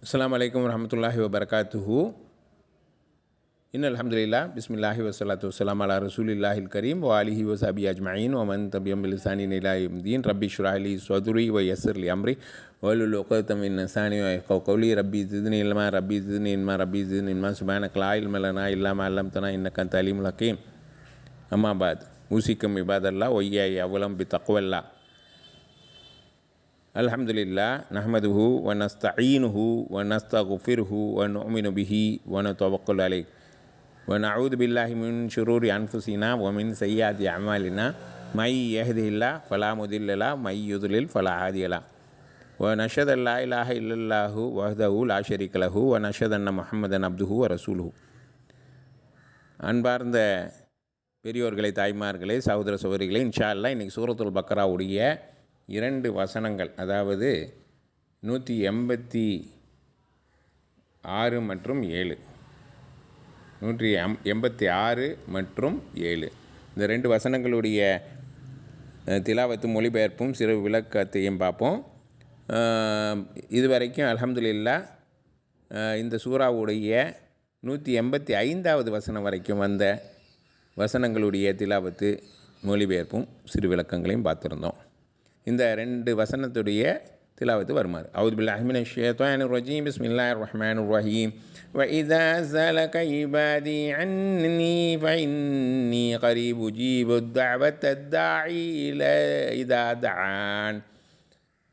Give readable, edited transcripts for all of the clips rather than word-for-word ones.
அஸ்ஸலாமு அலைக்கும் வரஹ்மத்துல்லாஹி வபரகாத்துஹு. இன்னல்ஹம்துலில்லாஹ் பிஸ்மில்லாஹி வஸ்ஸலாத்து வஸ்ஸலாமு அலா ரசூலில்லாஹில் கரீம் வ ஆலிஹி வ ஸஹ்பிஹி அஜ்மஈன் வ மன் தபிஅஹும் பிலிசானின் இலா யௌமிddin. ரப்பி ஷ்ரஹ் லி ஸத்ரி வ யஸ்ஸிர் லி அம்ரி வஹ்லுல் உக்தம் மின் லிசானி யஃகஹு கௌலி. ரப்பி ஸித்னி இல்மா ரப்பி ஸித்னி இல்மா ரப்பி ஸித்னி இல்மா சுப்ஹானக லா இல்ம லனா இல்லா மா அல்லம்தனா இன்னக அன்தல் அலீமுல் ஹக்கீம். அம்மா பாத். ஊசிக்கும் இபாதல்லாஹ் வ இய்யாய அவ்லம் பி தக்வல்லாஹ். அல்ஹம்துலில்லாஹ் நஹ்மதுஹு வ நஸ்தஈனுஹு வ நஸ்தக்ஃபிருஹு வ நுஅ்மினு பிஹி வ நதவக்கலு அலைஹி வ நஊது பில்லாஹி மின் ஷுரூரி அன்ஃபுஸினா வ மின் ஸய்யிஆத்தி அஅமாலினா மை யஹ்திஹில்லாஹ் ஃபலா முதில்ல லஹு மை யுத்லில் ஃபலா ஹாதிய லஹு வ நஷ்ஹது அல்லா இலாஹ இல்லல்லாஹு வஹ்தஹு லா ஷரீக லஹு வ நஷ்ஹது அன்ன முஹம்மதன் அப்துஹு வ ரசூலுஹு. அன்பார்ந்த பெரியோர்களே, தாய்மார்களே, சகோதர சகோதரிகளே, இன்ஷா அல்லாஹ் இன்றைக்கி சூரத்துல் பக்ராவுடைய 2 வசனங்கள், அதாவது 186 மற்றும் 7, 186 மற்றும் 7 இந்த 2 வசனங்களுடைய திலாவத்து மொழிபெயர்ப்பும் சிறு விளக்கத்தையும் பார்ப்போம். இதுவரைக்கும் அல்ஹம்துலில்லாஹ் இந்த சூறாவுடைய 185வது வசனம் வரைக்கும் வந்த வசனங்களுடைய திலாவத்து மொழிபெயர்ப்பும் சிறு விளக்கங்களையும் பார்த்துருந்தோம். இந்த 2 வசனத்துடைய திலாவத்து வருமாறு. அவுது பில்லாஹி மினஷ் ஷைத்தானிர் ரஜீம். பிஸ்மில்லாஹிர் ரஹ்மானிர் ரஹீம். வ இதா ஸலக இபாதி அன்னி ஃபஇன்னி கரீப் உஜீபு தஅவத்தத் தாஇ இதா தஆன்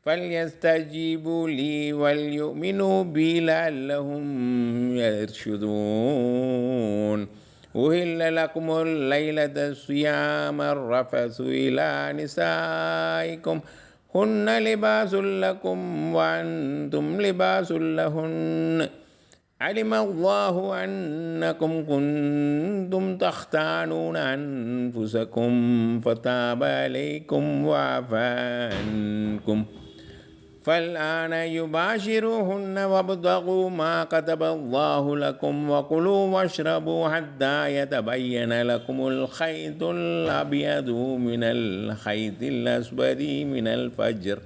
فليستجيبوا لي وليؤمنوا بي لعلهم يرشدون. أحل لكم الليلة الصيام الرفث إلى نسائكم هن لباس لكم وأنتم لباس لهن علم الله أنكم كنتم تختانون أنفسكم فتاب عليكم وعفى عنكم فالآن يباشروهن وابتغوا ما كتب الله لكم وكلوا واشربوا حتى يتبين لكم الخيط الأبيض من الخيط الأسود من الفجر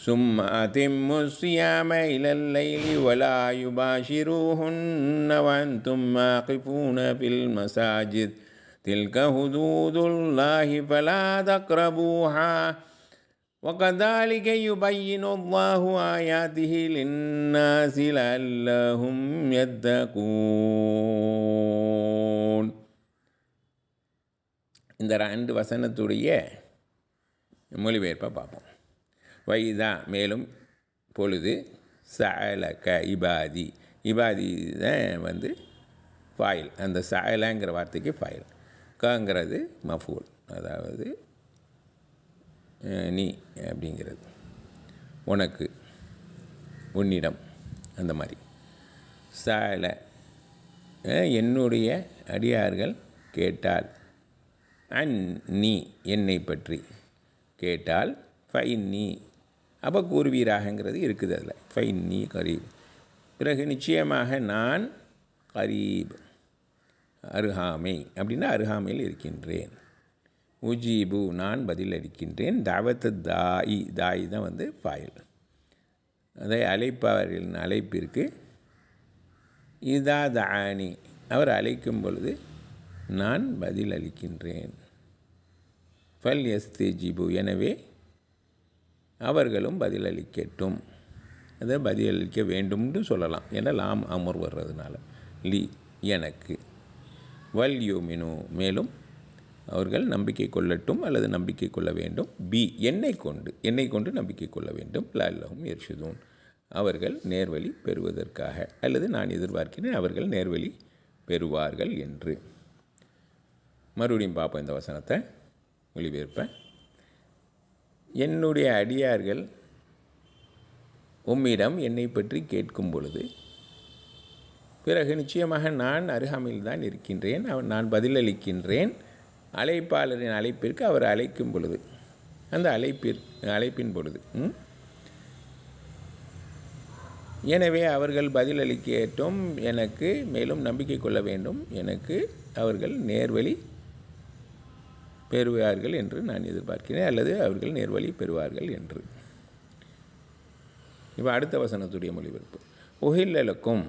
ثم أتموا الصيام إلى الليل ولا يباشروهن وأنتم عاكفون في المساجد تلك حدود الله فلا تقربوها وكذلك يبين الله آياته للناس لعلهم يتقون. இந்த 2 வசனத்துடைய மொழிபெயர்ப்பை பார்ப்போம். வைதா மேலும் பொழுது, சஅலக இபாதி, இபாதி தான் ஃபாயில், அந்த சஅலங்கிற வார்த்தைக்கு ஃபாயில், கங்கிறது மஃபூல், அதாவது நீ அப்படிங்கிறது, உனக்கு, உன்னிடம், அந்த மாதிரி. சஅல என்னுடைய அடியார்கள் கேட்டால், நீ என்னை பற்றி கேட்டால், ஃபைன்னி அப்போ கூறுவீராகங்கிறது இருக்குது அதில். ஃபைன்னி கரீப், பிறகு நிச்சயமாக நான் கரீப் அருகாமை அப்படின்னா அருகாமையில் இருக்கின்றேன். உஜீபு நான் பதிலளிக்கின்றேன். தாவத்து தாயி, தாயி தான் ஃபாயில், அதை அழைப்பவரின் அழைப்பிற்கு. இதா தானி அவர் அழைக்கும் பொழுது நான் பதிலளிக்கின்றேன். ஃபல் யஸ்தஜிபு எனவே அவர்களும் பதிலளிக்கட்டும், அதை பதிலளிக்க வேண்டும்னு சொல்லலாம், ஏன்னா லாம் அமர் வர்றதுனால. லி எனக்கு, வல் யுமினு மேலும் அவர்கள் நம்பிக்கை கொள்ளட்டும் அல்லது நம்பிக்கை கொள்ள வேண்டும். பி என்னை கொண்டு நம்பிக்கை கொள்ள வேண்டும். லஅல்லஹும் யர்ஷுதூன் அவர்கள் நேர்வழி பெறுவதற்காக, அல்லது நான் எதிர்பார்க்கிறேன் அவர்கள் நேர்வழி பெறுவார்கள் என்று. மறுபடியும் பார்ப்போம் இந்த வசனத்தை மொழிபெயர்ப்பேன். என்னுடைய அடியார்கள் உம்மிடம் என்னை பற்றி கேட்கும் பொழுது, பிறகு நிச்சயமாக நான் அருகாமையில் தான் இருக்கின்றேன், நான் பதிலளிக்கின்றேன். அழைப்பாளரின் அழைப்பிற்கு அவர் அழைக்கும் பொழுது, அந்த அழைப்பின் பொழுது. எனவே அவர்கள் பதிலளிக்கட்டும் எனக்கு, மேலும் நம்பிக்கை கொள்ள வேண்டும் எனக்கு, அவர்கள் நேர்வழி பெறுவார்கள் என்று நான் எதிர்பார்க்கிறேன், அல்லது அவர்கள் நேர்வழி பெறுவார்கள் என்று. இப்போ அடுத்த வசனத்துடைய மொழிபெயர்ப்பு. உஹில்லலக்கும்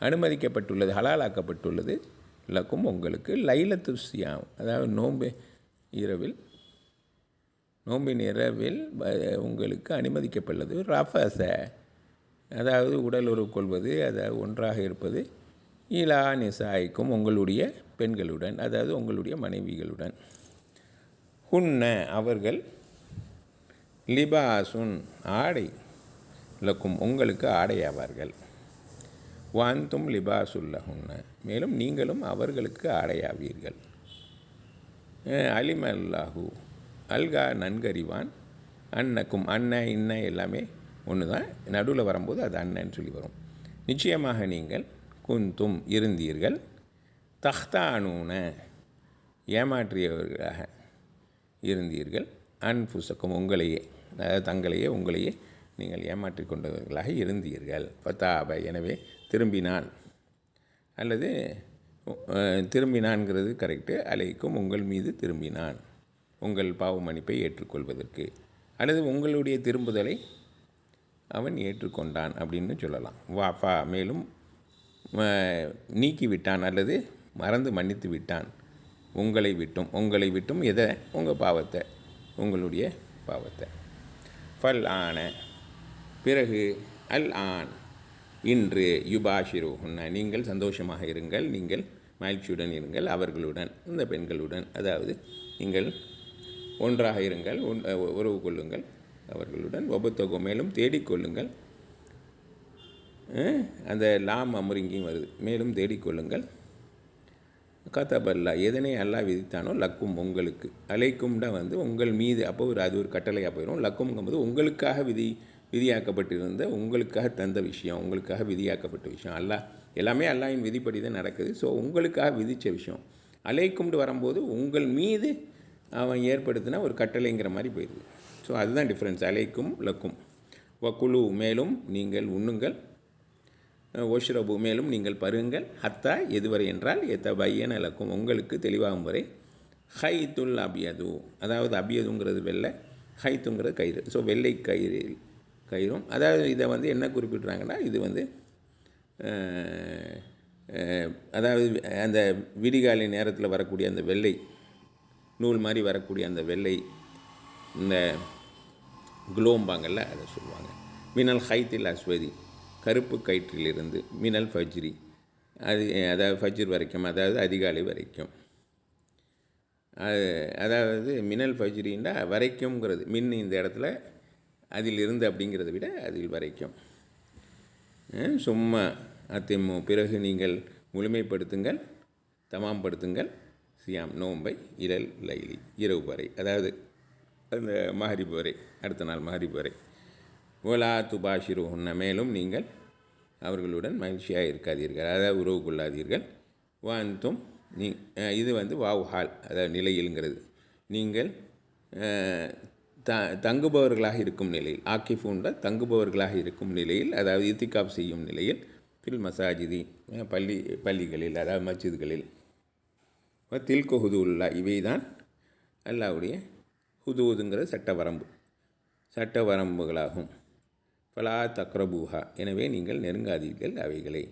அனுமதிக்கப்பட்டுள்ளது, ஹலாலாக்கப்பட்டுள்ளது, லக்கும் உங்களுக்கு, லைலத்து சியாம் அதாவது நோம்பின் இரவில் உங்களுக்கு அனுமதிக்கப்பட்டுள்ளது, ரஃபஸ அதாவது உடல் உறவு கொள்வது, அதாவது ஒன்றாக இருப்பது, இலா நிசாய்க்கும் உங்களுடைய பெண்களுடன், அதாவது உங்களுடைய மனைவிகளுடன், ஹுன்ன அவர்கள், லிபாசுன் ஆடை, லக்கும் உங்களுக்கு ஆடையாவார்கள், வாந்தும் லிபாசுல்லஹுன்ன மேலும் நீங்களும் அவர்களுக்கு ஆடையாவீர்கள், அலிமல்லாஹு அல்கா நன்கறிவான், அன்னக்கும் அன்ன இன்ன எல்லாமே ஒன்று தான், நடுவில் வரும்போது அது அண்ணன்னு சொல்லி வரும். நிச்சயமாக நீங்கள் குந்தும் இருந்தீர்கள், தஹ்தானூன ஏமாற்றியவர்களாக இருந்தீர்கள், அன்புசக்கும் உங்களையே, அதாவது தங்களையே உங்களையே நீங்கள் ஏமாற்றி கொண்டவர்களாக இருந்தீர்கள். பத்தாப எனவே திரும்பினான், அல்லது திரும்பினான்கிறது கரெக்டு, அலைக்கும் உங்கள் மீது திரும்பினான் உங்கள் பாவ மன்னிப்பை ஏற்றுக்கொள்வதற்கு, அல்லது உங்களுடைய திரும்புதலை அவன் ஏற்றுக்கொண்டான் அப்படின்னு சொல்லலாம். வாஃபா மேலும் நீக்கிவிட்டான் அல்லது மறந்து மன்னித்து விட்டான், உங்களை விட்டும் எதை, உங்கள் பாவத்தை, உங்களுடைய பாவத்தை. ஃபல் ஆன பிறகு, அல் ஆன் இன்று, யுபாஷிருஹுன்ன நீங்கள் சந்தோஷமாக இருங்கள், நீங்கள் மகிழ்ச்சியுடன் இருங்கள், அவர்களுடன், இந்த பெண்களுடன், அதாவது நீங்கள் ஒன்றாக இருங்கள், உறவு கொள்ளுங்கள் அவர்களுடன், ஒபத்தொகோ மேலும் தேடிக்கொள்ளுங்கள், அந்த லாம் அமருங்கியும் வருது, மேலும் தேடிக்கொள்ளுங்கள், கதபல்லா எதனை அல்லாஹ் விதித்தானோ, லக்கும் உங்களுக்கு, அலைக்கும்டா உங்கள் மீது, அப்போ அது ஒரு கட்டளையாக போயிடும். லக்கும்ங்கும்போது உங்களுக்காக விதியாக்கப்பட்டிருந்த, உங்களுக்காக தந்த விஷயம், உங்களுக்காக விதியாக்கப்பட்ட விஷயம், அல்லாஹ் எல்லாமே அல்லாஹ்வின் விதிப்படி தான் நடக்குது. ஸோ உங்களுக்காக விதித்த விஷயம் அலைக்கும்னு வரும்போது உங்கள் மீது அவன் ஏற்படுத்தினா ஒரு கட்டளைங்கிற மாதிரி போயிடுது. ஸோ அதுதான் டிஃப்ரென்ஸ், அலைக்கும் லக்கும். வக்குலு மேலும் நீங்கள் உண்ணுங்கள், ஒஷ்ரபு மேலும் நீங்கள் பருங்கள், ஹத்தா எதுவரை என்றால் எத்தபையன லக்கும் உங்களுக்கு தெளிவாகும் வரை, ஹைத்துல் அபியது அதாவது அபியதுங்கிறது வெள்ளை, ஹைத்துங்கிறது கயிறு. ஸோ வெள்ளை கயிறும், அதாவது இதை என்ன குறிப்பிட்றாங்கன்னா, இது அதாவது அந்த விடிகாலை நேரத்தில் வரக்கூடிய அந்த வெள்ளை நூல் மாதிரி வரக்கூடிய அந்த வெள்ளை, இந்த குளோம்பாங்கள்ல அதை சொல்லுவாங்க. மினல் ஹைத்தில் அஸ்வதி கருப்பு கயிற்றிலிருந்து, மினல் ஃபஜ்ரி அதாவது ஃபஜ்ர் வரைக்கும், அதாவது அதிகாலை வரைக்கும், அதாவது மினல் ஃபஜ்ரின்னா வரைக்கும்ங்கிறது, மின் இந்த இடத்துல அதிலிருந்து அப்படிங்கிறத விட அதில் வரைக்கும். சும்மா அத்திமு பிறகு நீங்கள் முழுமைப்படுத்துங்கள், தமாம்படுத்துங்கள், சியாம் நோம்பை, இரல் லைலி இரவு வரை, அதாவது அந்த மஹரிப் வரை, அடுத்த நாள் மஹரிப் வரை. ஓலா துபாஷிருஹுன்ன மேலும் நீங்கள் அவர்களுடன் மகிழ்ச்சியாக இருக்காதீர்கள், அதாவது உறவு கொள்ளாதீர்கள். வாந்தும் இது வாவ் ஹால், அதாவது நிலையில்ங்கிறது, நீங்கள் தங்குபவர்களாக இருக்கும் நிலையில், ஆக்கிஃபூன்ற தங்குபவர்களாக இருக்கும் நிலையில், அதாவது இத்திகாப் செய்யும் நிலையில், ஃபில் மசாஜிதி பள்ளிகளில், அதாவது மஸ்ஜிதுகளில், தில்கு ஹுதூல்லா இவை தான் அல்லாஹ்வுடைய ஹுதூதுங்கிற சட்ட வரம்புகளாகும். ஃபலா தக்ரபூஹா எனவே நீங்கள் நெருங்காதீர்கள் அவைகளை,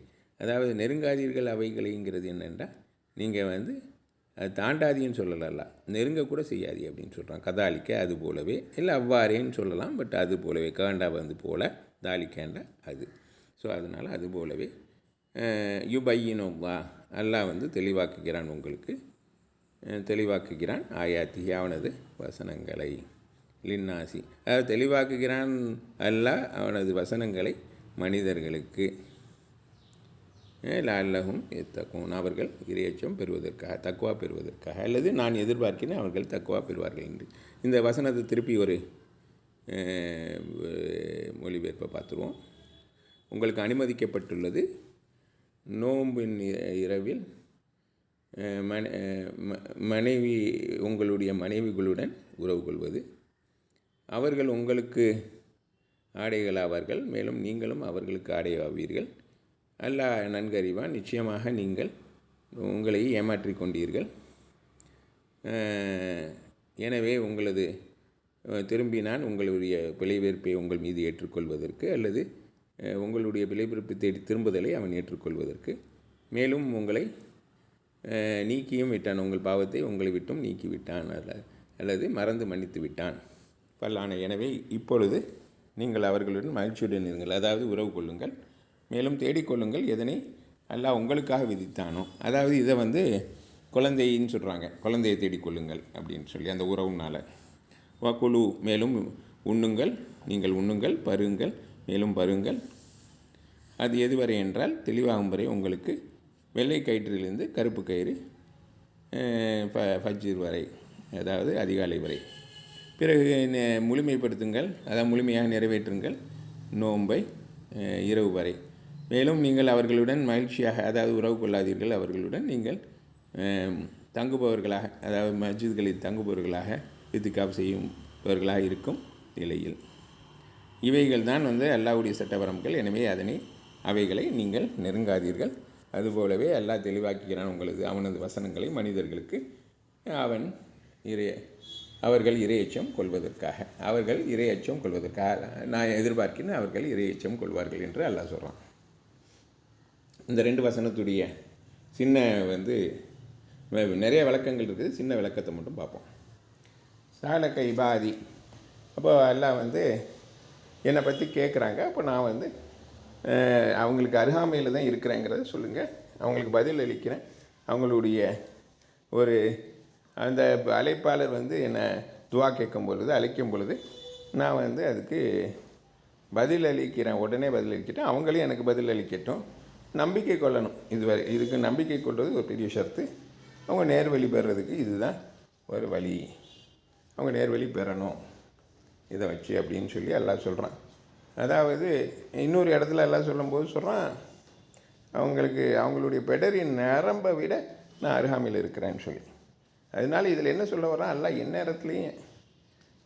அதாவது நெருங்காதீர்கள் அவைகளைங்கிறது என்னென்னா, நீங்கள் அது தாண்டாதின்னு சொல்லலாம், நெருங்க கூட செய்யாதி அப்படின்னு சொல்கிறான். கதாலிக்க அது போலவே, இல்லை அவ்வாறேன்னு சொல்லலாம், பட் அது போலவே, காண்டா போல, தாலிக்காண்டா அது. ஸோ அதனால் அது போலவே யுபையினோவா அல்லாஹ் தெளிவாக்குகிறான், உங்களுக்கு தெளிவாக்குகிறான், ஆயாத்தி அவனது வசனங்களை, லின்னாசி அதாவது தெளிவாக்குகிறான் அல்லாஹ் அவனது வசனங்களை மனிதர்களுக்கு, லஅல்லஹும் யத்தகூன் அவர்கள் இறையச்சம் பெறுவதற்காக, தக்வா பெறுவதற்காக, அல்லது நான் எதிர்பார்க்கிறேன் அவர்கள் தக்வா பெறுவார்கள் என்று. இந்த வசனத்தை திருப்பி ஒரு மொழிபெயர்ப்பை பார்த்துருவோம். உங்களுக்கு அனுமதிக்கப்பட்டுள்ளது நோம்பின் இரவில் உங்களுடைய மனைவிகளுடன் உறவு கொள்வது, அவர்கள் உங்களுக்கு ஆடைகளாவார்கள், மேலும் நீங்களும் அவர்களுக்கு ஆடையாவீர்கள். அல்லாஹ் நன்கறிவான் நிச்சயமாக நீங்கள் உங்களை ஏமாற்றி கொண்டீர்கள், எனவே உங்களது திரும்பினான் உங்களுடைய பிழைபெறுப்பை உங்கள் மீது ஏற்றுக்கொள்வதற்கு, அல்லது உங்களுடைய பிழைபெறுப்பு தேடி திரும்புதலை அவன் ஏற்றுக்கொள்வதற்கு, மேலும் உங்களை நீக்கியும் விட்டான், உங்கள் பாவத்தை உங்களை விட்டும் நீக்கி விட்டான், அல்லது மறந்து மன்னித்து விட்டான் பல்லான. எனவே இப்பொழுது நீங்கள் அவர்களுடன் மகிழ்ச்சியுடன் இருங்கள், அதாவது உறவு கொள்ளுங்கள், மேலும் தேடிக்கொள்ளுங்கள் எதனை அல்லாஹ் உங்களுக்காக விதித்தானோ. அதாவது இதை குழந்தைன்னு சொல்கிறாங்க, குழந்தையை தேடிக்கொள்ளுங்கள் அப்படின்னு சொல்லி அந்த உறவுனால். வக்குழு, மேலும் உண்ணுங்கள், நீங்கள் உண்ணுங்கள், பருங்கள், மேலும் பருங்கள். அது எதுவரை என்றால் தெளிவாகும் வரை, உங்களுக்கு வெள்ளை கயிற்றிலிருந்து கருப்பு கயிறு ஃபஜ்ர் வரை, அதாவது அதிகாலை வரை. பிறகு முழுமைப்படுத்துங்கள், அதாவது முழுமையாக நிறைவேற்றுங்கள் நோன்பை இரவு வரை. மேலும் நீங்கள் அவர்களுடன் மகிழ்ச்சியாக, அதாவது உறவு கொள்ளாதீர்கள், அவர்களுடன் நீங்கள் தங்குபவர்களாக, அதாவது மஸ்ஜித்களில் தங்குபவர்களாக இத்திகாப் செய்யும்பவர்களாக இருக்கும் நிலையில். இவைகள் தான் அல்லாஹ்வுடைய சட்டவரம்புகள். எனவே அவைகளை நீங்கள் நெருங்காதீர்கள். அதுபோலவே அல்லாஹ் தெளிவாக்குகிறான் அவனது வசனங்களை மனிதர்களுக்கு. அவர்கள் இறையச்சம் கொள்வதற்காக நான் எதிர்பார்க்கிறேன் அவர்கள் இறையச்சம் கொள்வார்கள் என்று அல்லாஹ் சொல்கிறான். இந்த 2 வசனத்துடைய சின்ன நிறைய விளக்கங்கள் இருக்குது, சின்ன விளக்கத்தை மட்டும் பார்ப்போம். சாலக்க இபாதி, அப்போ எல்லாம் என்னை பற்றி கேட்குறாங்க. அப்போ நான் அவங்களுக்கு அருகாமையில் தான் இருக்கிறேங்கிறத சொல்லுங்கள், அவங்களுக்கு பதில் அளிக்கிறேன். அவங்களுடைய அந்த அழைப்பாளர் என்னை துவா அழைக்கும் பொழுது நான் அதுக்கு பதில் அளிக்கிறேன், உடனே பதில் அளிக்கிட்டேன். அவங்களையும் எனக்கு பதில் அளிக்கட்டும், நம்பிக்கை கொள்ளணும். இதுக்கு நம்பிக்கை கொள்வது ஒரு பெரிய ஷர்த்து. அவங்க நேர்வழி பெறுறதுக்கு இதுதான் ஒரு வழி, அவங்க நேர்வழி பெறணும் இதை வச்சு அப்படின்னு சொல்லி அல்லாஹ் சொல்கிறான். அதாவது இன்னொரு இடத்துல எல்லாம் சொல்லும்போது சொல்கிறான், அவங்களுடைய பெடரின் நரம்பை விட நான் அருகாமையில் இருக்கிறேன்னு சொல்லி. அதனால் இதில் என்ன சொல்ல வர்றான், அல்லாஹ் என்ன இடத்துலையும்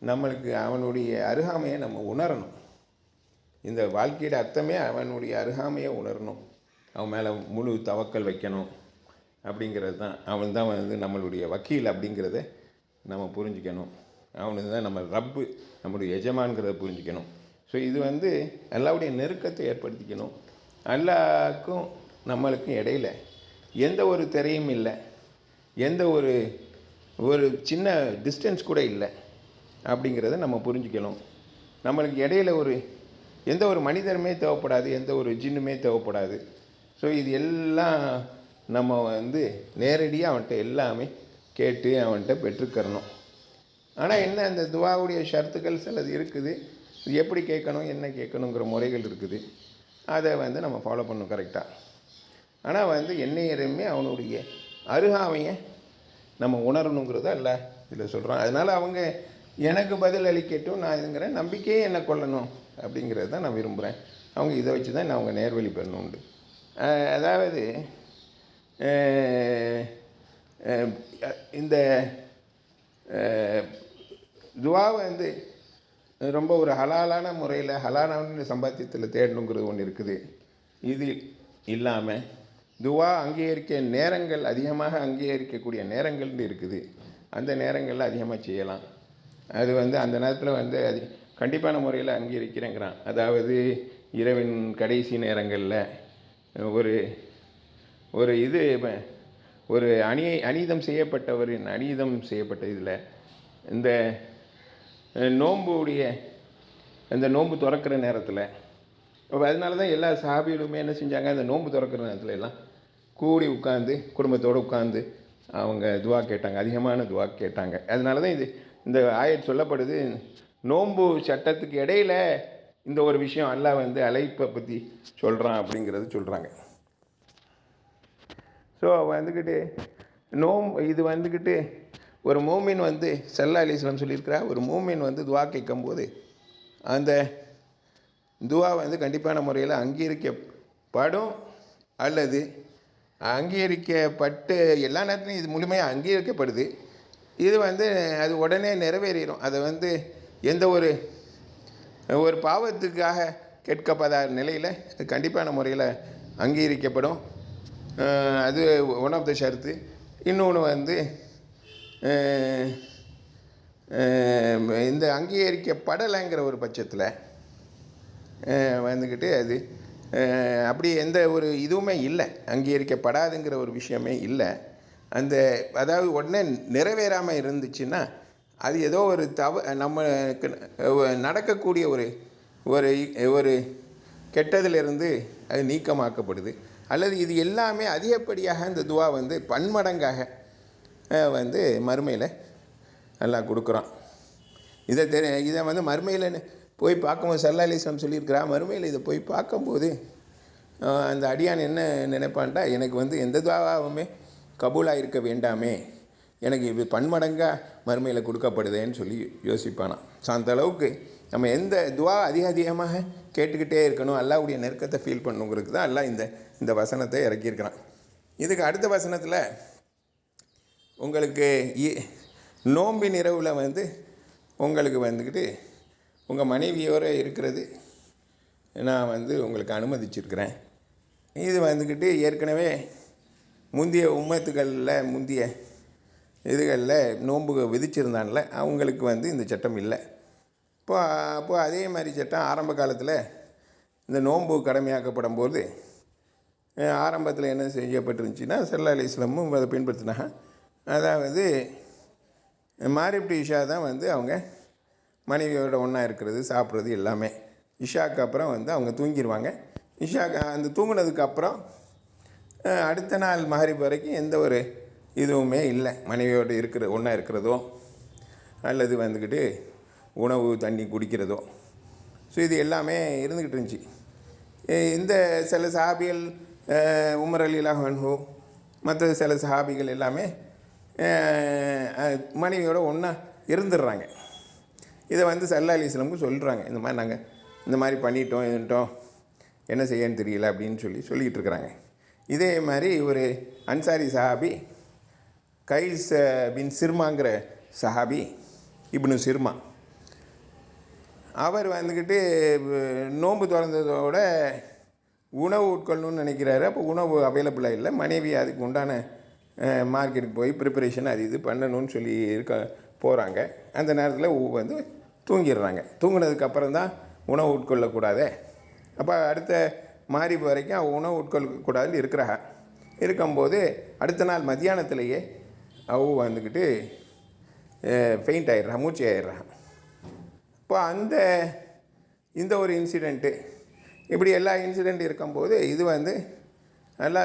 நம்மளுக்கு அவனுடைய அருகாமையை நம்ம உணரணும். இந்த வாழ்க்கையோட அர்த்தமே அவனுடைய அருகாமையை உணரணும், அவன் மேலே முழு தவக்கல் வைக்கணும் அப்படிங்கிறது தான். அவன் தான் நம்மளுடைய வக்கீல் அப்படிங்கிறத நம்ம புரிஞ்சுக்கணும். அவனுக்கு தான் நம்ம ரப்பு, நம்மளுடைய எஜமான்கிறத புரிஞ்சுக்கணும். ஸோ இது அல்லாஹ்வுடைய நெருக்கத்தை ஏற்படுத்திக்கணும். அல்லாஹ்வுக்கும் நம்மளுக்கும் இடையில் எந்த ஒரு திரையும் இல்லை, எந்த ஒரு சின்ன டிஸ்டன்ஸ் கூட இல்லை அப்படிங்கிறத நம்ம புரிஞ்சுக்கணும். நம்மளுக்கு இடையில் எந்த ஒரு மனிதனுமே தேவைப்படாது, எந்த ஒரு ஜின்னுமே தேவைப்படாது. ஸோ இது எல்லாம் நம்ம நேரடியாக அவன்கிட்ட எல்லாமே கேட்டு அவன்கிட்ட பெற்றுக்கறணும். ஆனால் என்ன, அந்த துவாவுடைய ஷர்த்துக்கள் சிலது இருக்குது. இது எப்படி கேட்கணும், என்ன கேட்கணுங்கிற முறைகள் இருக்குது. அதை நம்ம ஃபாலோ பண்ணணும் கரெக்டாக. ஆனால் என்னையருமே அவனுடைய அருகாமையை நம்ம உணரணுங்கிறத அல்ல இதில் சொல்கிறான். அதனால் அவங்க எனக்கு பதில் அளிக்கட்டும், நான் இதுங்கிறேன், நம்பிக்கையே என்னை கொள்ளணும் அப்படிங்கிறது தான் நான் விரும்புகிறேன். அவங்க இதை வச்சு தான் நான் அவங்க நேர்வழி பெறணுண்டு. அதாவது இந்த துவாவை ரொம்ப ஒரு ஹலாலான முறையில், ஹலாலான சம்பாத்தியத்தில் தேடணுங்கிறது ஒன்று இருக்குது. இது இல்லாமல் துவா அங்கீகரிக்க நேரங்கள், அதிகமாக அங்கீகரிக்கக்கூடிய நேரங்கள்னு இருக்குது. அந்த நேரங்களில் அதிகமாக செய்யலாம். அது அந்த நேரத்தில் அது கண்டிப்பான முறையில் அங்கீகரிக்கிறேங்கிறான். அதாவது இரவின் கடைசி நேரங்களில் ஒரு அநீதம் செய்யப்பட்ட இதில் இந்த நோன்பு திறக்கிற நேரத்தில், அதனால தான் எல்லா சஹாபிகளுமே என்ன செஞ்சாங்க, அந்த நோன்பு திறக்கிற நேரத்தில் எல்லாம் கூடி உட்காந்து குடும்பத்தோடு உட்காந்து அவங்க துவா கேட்டாங்க, அதிகமான துவா கேட்டாங்க. அதனால தான் இந்த ஆயத் சொல்லப்படுது. நோன்பு சட்டத்துக்கு இடையில் இந்த ஒரு விஷயம் அல்லாஹ் அழைப்பை பற்றி சொல்கிறான் அப்படிங்கிறது சொல்கிறாங்க. ஸோ இது ஒரு மூமின் ஸல்லல்லாஹு அலைஹி வஸல்லம் சொல்லியிருக்கிறா, ஒரு மூமின் துவா கேட்கும்போது அந்த துவா கண்டிப்பான முறையில் அங்கீகரிக்கப்படும், அல்லது அங்கீகரிக்கப்பட்டு எல்லா நேரத்துலையும் இது முழுமையாக அங்கீகரிக்கப்படுது. இது அது உடனே நிறைவேறிடும். அதை எந்த ஒரு பாவத்துக்காக கேட்கப்படாத நிலையில் அது கண்டிப்பான முறையில் அங்கீகரிக்கப்படும். அது ஒன் ஆஃப் த ஷர்த்து. இன்னொன்று இந்த அங்கீகரிக்கப்படலைங்கிற ஒரு பட்சத்தில் வந்துக்கிட்டு அது அப்படி எந்த ஒரு இதுவுமே இல்லை, அங்கீகரிக்கப்படாதுங்கிற ஒரு விஷயமே இல்லை. அந்த அதாவது உடனே நிறைவேறாமல் இருந்துச்சுன்னா அது ஏதோ ஒரு நமக்கு நடக்கக்கூடிய ஒரு ஒரு ஒரு கெட்டதிலிருந்து அது நீக்கமாக்கப்படுது. அல்லது இது எல்லாமே அதிகப்படியாக இந்த துவா வந்து பன்மடங்காக வந்து மறுமையில் எல்லாம் கொடுக்குறோம். இதை வந்து மறுமையில் போய் பார்க்கும்போது ஸல்லல்லாஹு அலைஹி வஸல்லம் சொல்லியிருக்கிறா, மறுமையில் இதை போய் பார்க்கும்போது அந்த அடியான் என்ன நினைப்பான்டா, எனக்கு வந்து எந்த துவாவுமே கபூலாக இருக்க வேண்டாமே, எனக்கு இது பன்மடங்காக மறுமையில் கொடுக்கப்படுதேன்னு சொல்லி யோசிப்பானான். ஸோ அந்த அளவுக்கு நம்ம எந்த துவா அதிகமாக கேட்டுக்கிட்டே இருக்கணும், அல்லாஹ்வுடைய நெருக்கத்தை ஃபீல் பண்ணுங்கிறதுக்கு தான் அல்லாஹ் இந்த வசனத்தை இறக்கியிருக்கிறான். இதுக்கு அடுத்த வசனத்தில் உங்களுக்கு நோம்பின் இரவில் வந்து உங்களுக்கு வந்துக்கிட்டு உங்கள் மனைவியோடு இருக்கிறது நான் வந்து உங்களுக்கு அனுமதிச்சிருக்கிறேன். இது வந்துக்கிட்டு ஏற்கனவே முந்தைய உம்மத்துக்களில் முந்தைய இதுகளில் நோன்பு விதிச்சிருந்தான்ல, அவங்களுக்கு வந்து இந்த சட்டம் இல்லை. அப்போ அதே மாதிரி சட்டம் ஆரம்ப காலத்தில் இந்த நோன்பு கடமையாக்கப்படும் போது ஆரம்பத்தில் என்ன செய்யப்பட்டிருந்துச்சின்னா ஸல்லல்லாஹு அலைஹி வஸல்லம் அதை பின்பற்றினாங்க. அதாவது மாரிப் இஷா தான் வந்து அவங்க மனைவியோட ஒன்றா இருக்கிறது, சாப்பிட்றது எல்லாமே. இஷாக்கு அப்புறம் வந்து அவங்க தூங்கிடுவாங்க. இஷாக்கு அந்த தூங்கினதுக்கப்புறம் அடுத்த நாள் மகரிப் வரைக்கும் எந்த ஒரு இதுவுமே இல்லை, மனைவியோடு ஒன்றா இருக்கிறதோ அல்லது வந்துக்கிட்டு உணவு தண்ணி குடிக்கிறதோ. ஸோ இது எல்லாமே இருந்துக்கிட்டு இருந்துச்சு. இந்த சில சஹாபிகள் உமர் ரலியல்லாஹு அன்ஹு மற்ற சில சஹாபிகள் எல்லாமே மனைவியோட ஒன்றா இருந்துடுறாங்க. இதை வந்து ஸல்லல்லாஹு அலைஹி வஸல்லம் சொல்கிறாங்க, இந்த மாதிரி நாங்கள் இந்த மாதிரி பண்ணிட்டோம் என்ன செய்யன்னு தெரியல அப்படின்னு சொல்லிக்கிட்டு இருக்கிறாங்க. இதே மாதிரி ஒரு அன்சாரி சஹாபி கைஸ் பின் சிர்மாங்கிற சஹாபி, இப்னு சிர்மா, அவர் வந்துக்கிட்டு நோன்பு திறந்ததோட உணவு உட்கொள்ளணும்னு நினைக்கிறாரு. அப்போ உணவு அவைலபிளாக இல்லை, மனைவி அதுக்கு உண்டான மார்க்கெட்டுக்கு போய் ப்ரிப்பரேஷன் அது இது பண்ணணும்னு சொல்லி போகிறாங்க. அந்த நேரத்தில் வந்து தூங்கிடுறாங்க. தூங்கினதுக்கப்புறம் தான் உணவு உட்கொள்ளக்கூடாதே. அப்போ அடுத்த மாரிப் வரைக்கும் உணவு உட்கொள்ளக்கூடாதுன்னு இருக்கும்போது அடுத்த நாள் மத்தியானத்திலேயே வந்துக்கிட்டு ஃபெயிண்ட் ஆகிடுறா, மூச்சு ஆகிடுறா. இப்போ இந்த ஒரு இன்சிடெண்ட்டு, இப்படி எல்லா இன்சிடெண்ட் இருக்கும்போது இது வந்து நல்லா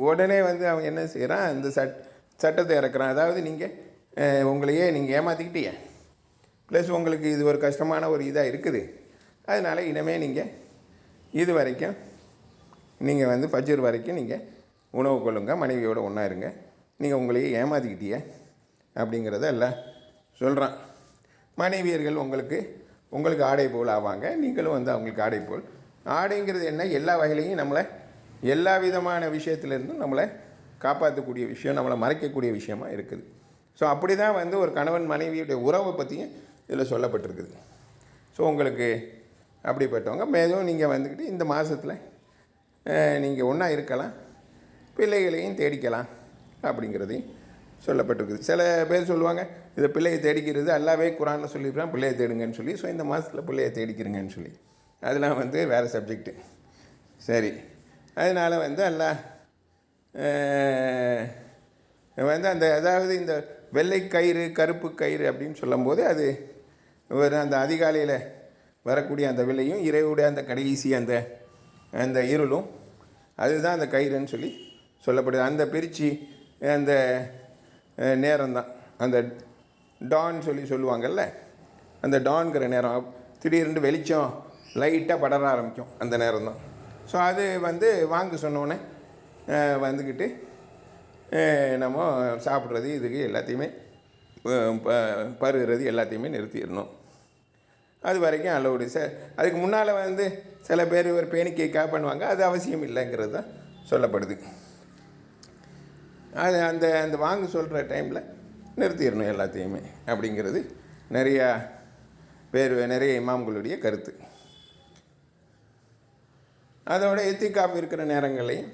உடனே வந்து அவன் என்ன செய்கிறான், இந்த சட்டத்தை இறக்குறான். அதாவது உங்களையே நீங்கள் ஏமாற்றிக்கிட்டீங்க, ப்ளஸ் உங்களுக்கு இது ஒரு கஷ்டமான ஒரு இதாக இருக்குது, அதனால் இனிமேல் நீங்கள் இது வரைக்கும் நீங்கள் வந்து ஃபஜ்ர் வரைக்கும் நீங்கள் உணவு கொள்ளுங்க, மனைவியோடு ஒன்றா இருங்க, நீங்கள் உங்களையே ஏமாற்றிக்கிட்டீங்க அப்படிங்கிறத எல்லாம் சொல்கிறான். மனைவியர்கள் உங்களுக்கு ஆடை போல் ஆவாங்க, நீங்களும் வந்து அவங்களுக்கு ஆடை போல். ஆடைங்கிறது என்ன, எல்லா வகையிலையும் நம்மளை எல்லா விதமான விஷயத்துலேருந்தும் நம்மளை காப்பாற்றக்கூடிய விஷயம், நம்மளை மறைக்கக்கூடிய விஷயமா இருக்குது. ஸோ அப்படி தான் வந்து ஒரு கணவன் மனைவியுடைய உறவை பற்றியும் இதில் சொல்லப்பட்டிருக்குது. ஸோ உங்களுக்கு அப்படிப்பட்டவங்க மேலும் நீங்கள் வந்துக்கிட்டு இந்த மாதத்தில் நீங்கள் ஒன்றா இருக்கலாம், பிள்ளைகளையும் தேடிக்கலாம் அப்படிங்கிறதையும் சொல்லப்பட்டிருக்குது. சில பேர் சொல்லுவாங்க, இதை பிள்ளையை தேடிக்கிறது அல்லாவே குரானில் சொல்லியிருக்கான், பிள்ளையை தேடுங்கன்னு சொல்லி. ஸோ இந்த மாதத்தில் பிள்ளையை தேடிக்கிறீங்கன்னு சொல்லி, அதெல்லாம் வந்து வேறு சப்ஜெக்டு. சரி, அதனால் வந்து அல்லாஹ் வந்து அதாவது இந்த வெள்ளை கயிறு கருப்பு கயிறு அப்படின்னு சொல்லும்போது அது அந்த அதிகாலையில் வரக்கூடிய அந்த வெள்ளையும் இறைவுடைய அந்த கடைசி அந்த இருளும் அதுதான் அந்த கயிறுன்னு சொல்லி சொல்லப்படுது. அந்த பிரித்து அந்த நேரம்தான் அந்த டான் சொல்லுவாங்கள்ல, அந்த டான்கிற நேரம் திடீர்னு வெளிச்சம் லைட்டாக படர ஆரம்பிக்கும், அந்த நேரம் தான். ஸோ அது வந்து வாங்க சொன்னோன்னே வந்துக்கிட்டு நம்ம சாப்பிட்றது இதுக்கு எல்லாத்தையுமே பருகிறது எல்லாத்தையுமே நிறுத்திடணும். அது வரைக்கும் அலோடு. அதுக்கு முன்னால் வந்து சில பேர் ஒரு பேணிக்கைக்காக பண்ணுவாங்க, அது அவசியம் இல்லைங்கிறது தான் சொல்லப்படுது. அது அந்த வாங்க சொல்கிற டைமில் நிறுத்திடணும் எல்லாத்தையுமே அப்படிங்கிறது நிறைய இமாம்களுடைய கருத்து. அதோட எத்திகாஃப் இருக்கிற நேரங்களையும்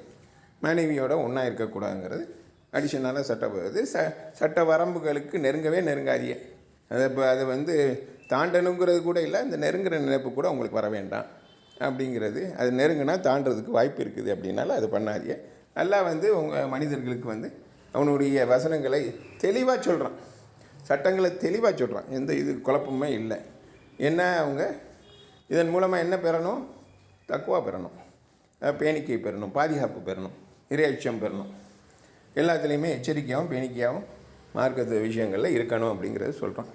மனைவியோட ஒன்றா இருக்கக்கூடாதுங்கிறது அடிஷனலாக சட்ட வரம்புகளுக்கு நெருங்காதிய அதை வந்து தாண்டணுங்கிறது கூட இல்லை, அந்த நெருங்குற நினைப்பு கூட உங்களுக்கு வர வேண்டாம் அப்படிங்கிறது. அது நெருங்கினா தாண்டறதுக்கு வாய்ப்பு இருக்குது அப்படின்னால அது பண்ணாதீங்க. நல்லா வந்து உங்கள் மனிதர்களுக்கு வந்து அவனுடைய வசனங்களை தெளிவாக சொல்கிறான், சட்டங்களை தெளிவாக சொல்கிறான், எந்த இது குழப்பமே இல்லை. என்ன அவங்க இதன் மூலமாக என்ன பெறணும்? தக்குவா பெறணும், பேணிக்கை பெறணும், பாதுகாப்பு பெறணும், இறையச்சம் பெறணும், எல்லாத்துலேயுமே எச்சரிக்கையாகவும் பேணிக்கையாகவும் மார்க்கத்து விஷயங்களில் இருக்கணும் அப்படிங்கிறது சொல்கிறான்.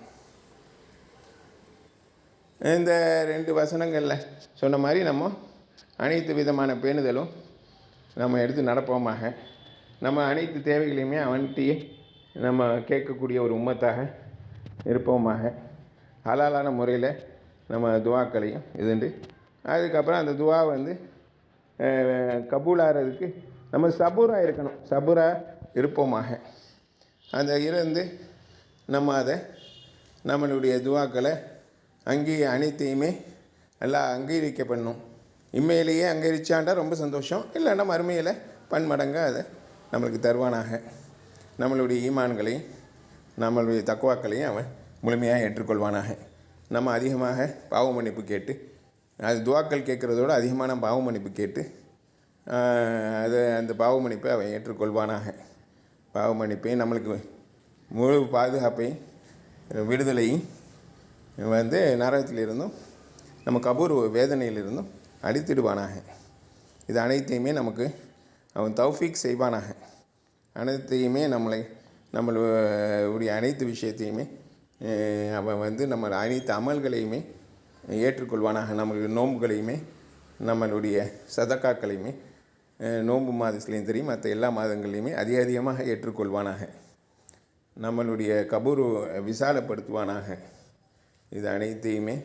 இந்த 2 வசனங்களில் சொன்ன மாதிரி நம்ம அனைத்து விதமான பேணுதலும் நம்ம எடுத்து நடப்போமாக. நம்ம அனைத்து தேவைகளையுமே அவன்கிட்டயே நம்ம கேட்கக்கூடிய ஒரு உம்மத்தாக இருப்போமாக. ஹலாலான முறையில் நம்ம துவாக்களையும் இதுண்டு அதுக்கப்புறம் அந்த துவா வந்து கபூலாகிறதுக்கு நம்ம சபூராக இருக்கணும், சபூராக இருப்போமாக. அந்த இருந்து நம்ம அதை நம்மளுடைய துவாக்களை அனைத்தையுமே எல்லாம் அங்கீகரிக்கப்படணும். இம்மையிலேயே அங்கீகரிச்சாண்டா ரொம்ப சந்தோஷம், இல்லைன்னா மறுமையில் பன்மடங்காக அதை நம்மளுக்கு தருவானாக. நம்மளுடைய ஈமான்களையும் நம்மளுடைய தக்குவாக்களையும் அவன் முழுமையாக ஏற்றுக்கொள்வானாக. நம்ம அதிகமாக பாவ மன்னிப்பு கேட்டு, அது துவாக்கள் கேட்குறதோடு அதிகமான பாவ மன்னிப்பு கேட்டு அந்த பாவ மன்னிப்பை அவன் ஏற்றுக்கொள்வானாக. பாவ மன்னிப்பையும் நம்மளுக்கு முழு பாதுகாப்பையும் விடுதலையும் வந்து நரகத்திலிருந்தும் நம்ம கபூர் வேதனையிலிருந்தும் அழித்திடுவானாக. இது அனைத்தையுமே நமக்கு அவன் தௌஃபீக் செய்வானாக. அனைத்தையுமே நம்மளுடைய அனைத்து விஷயத்தையுமே அவன் வந்து நம்ம அனைத்து அமல்களையுமே ஏற்றுக்கொள்வானாக. நம்மளுடைய நோன்புகளையுமே நம்மளுடைய சதக்காக்களையுமே நோன்பு மாதத்துலேயும் தெரியும், மற்ற எல்லா மாதங்களையுமே அதிகமாக ஏற்றுக்கொள்வானாக. நம்மளுடைய கபூர் விசாலப்படுத்துவானாக. இது அனைத்தையுமே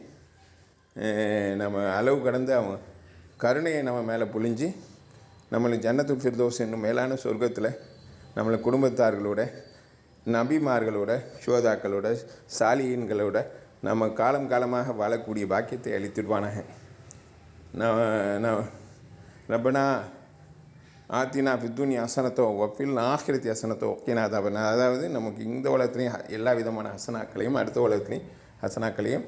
நம்ம அளவு கடந்து அவன் கருணையை நம்ம மேலே பொழிஞ்சு நம்மளுக்கு ஜன்னத்துல் ஃபிர்தௌஸ் என்னும் மேலான சொர்க்கத்தில் நம்மளை குடும்பத்தார்களோட, நபிமார்களோட, ஷுஹதாக்களோட, சாலிஹீன்களோட நம்ம காலம் காலமாக வாழக்கூடிய பாக்கியத்தை அளித்திடுவானாக. ரப்பனா ஆத்தினா ஃபித்துன்யா ஹஸனத்தோ வஃபில் ஆஹிரத்தி ஹஸனத்தோ வக்கீனா அதாபன். அதாவது நமக்கு இந்த உலகத்துலேயும் எல்லா விதமான ஹசனாக்களையும் அடுத்த உலகத்துலேயும் ஹசனாக்களையும்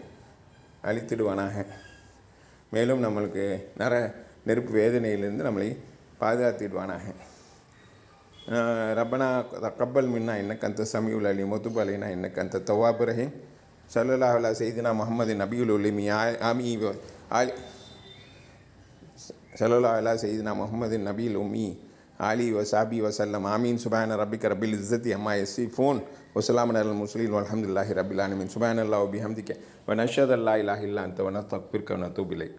அளித்திடுவானாக. மேலும் நம்மளுக்கு நெருப்பு வேதனையிலிருந்து நம்மளை பாதுகாத்திடுவானாக. ரப்பனா தக்கபல் மின்னா இன்னக்க அந்த சமியுல் அலீம் வதுப் அலைனா இன்னக்க அந்த தவ்வாபுர் ரஹீம். ஸல்லல்லாஹு அலா சய்யிதினா முஹம்மது நபியுல் உலமி ஆமி ஆலி ஸல்லல்லாஹு அலா சய்யிதினா முஹம்மது நபியுல் உம்மி ஆலி வஸாபி வஸல்லம். ஆமீன். சுப்ஹான ரப்பிக்க ரப்பில் இஸ்ஸத்தி அம்மா யசிஃபூன் வஸலாமுன் அலல் முர்ஸலீன் வல்ஹம்துலில்லாஹி ரப்பில் ஆலமீன். சுப்ஹானல்லாஹி வ பிஹம்திஹி வ நஷ்ஹது அல்லா இலாஹா இல்லா அன்த வ நஸ்தக்ஃபிருக வ நத்தூபு இலைக்.